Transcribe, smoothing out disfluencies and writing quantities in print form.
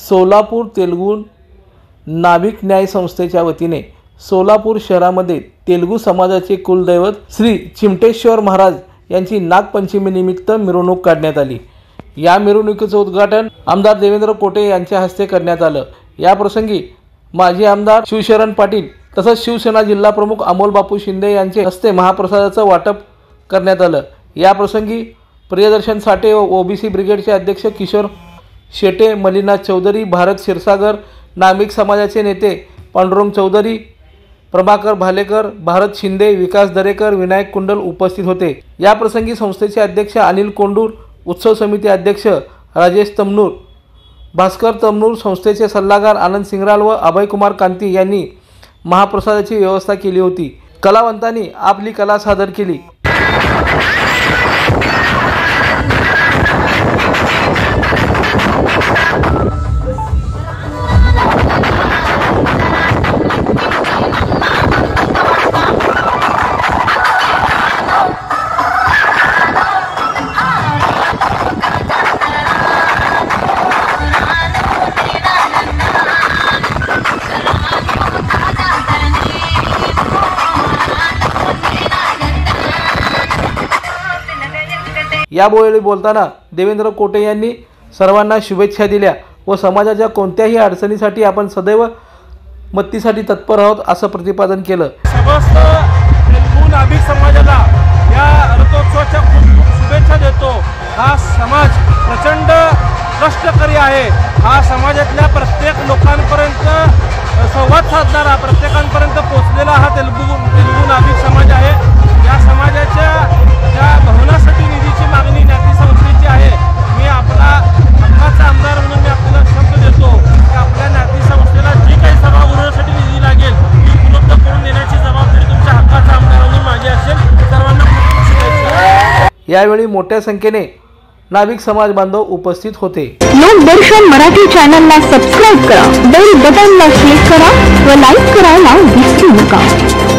सोलापूर तेलुगू नाभिक न्याय संस्थेच्या वतीने सोलापूर शहरामध्ये तेलुगू समाजाचे कुलदैवत श्री चिमटेश्वर महाराज यांची नागपंचमीनिमित्त मिरवणूक काढण्यात आली। या मिरवणुकीचे उद्घाटन आमदार देवेंद्र कोटे यांच्या हस्ते करण्यात आलं। या प्रसंगी माजी आमदार शिवशरण पाटील तसंच शिवसेना जिल्हा प्रमुख अमोल बापू शिंदे यांचे हस्ते महाप्रसादाचं वाटप करण्यात आलं। या प्रसंगी प्रियदर्शन साठे व ओबीसी ब्रिगेडचे अध्यक्ष किशोर शेटे, मलिनाथ चौधरी, भारत क्षीरसागर, नाभिक समाजाचे नेते पांडुरंग चौधरी, प्रभाकर भालेकर, भारत शिंदे, विकास दरेकर, विनायक कुंडल उपस्थित होते। या प्रसंगी संस्थेचे अध्यक्ष अनिल कोंडूर, उत्सव समिती अध्यक्ष राजेश तमनूर, भास्कर तमनूर, संस्थेचे सल्लागार आनंद सिंगराल व अभय कुमार कांती यांनी महाप्रसादाची व्यवस्था केली होती। कलावंतांनी आपली कला सादर केली। यावेळी बोलताना देवेंद्र कोटे यांनी सर्वांना शुभेच्छा दिल्या व समाजाच्या कोणत्याही अडचणीसाठी आपण सदैव मदतीसाठी तत्पर आहोत असं प्रतिपादन केलं। समस्त तेलुगू नाभिक समाजाला या रथोत्सवाच्या खूप शुभेच्छा देतो। हा समाज प्रचंड कष्टकरी आहे। हा समाजातल्या प्रत्येक लोकांपर्यंत संवाद साधणारा, प्रत्येकांपर्यंत पोहोचलेला हा तेलुगू नाभिक समाज आहे। या समाजाच्या ज्या भवनासाठी निधीची मागणी ज्ञाती संस्थेची आहे, मी आपला हक्काचा आमदार म्हणून मी आपल्याला शब्द देतो की आपल्या ज्ञाती संस्थेला जी काही सभागृहासाठी निधी लागेल ती उपलब्ध करून देण्याची जबाबदारी तुमच्या हक्काचा आमदार म्हणून माझी असेल। सर्वांना शुभेच्छा। यावेळी मोठ्या संख्येने नाभिक समाज बांधव उपस्थित होते। लोकदर्शन मराठी चॅनलला सबस्क्राइब करा, बेल बटनला क्लिक करा व लाईक करायला विसरू नका।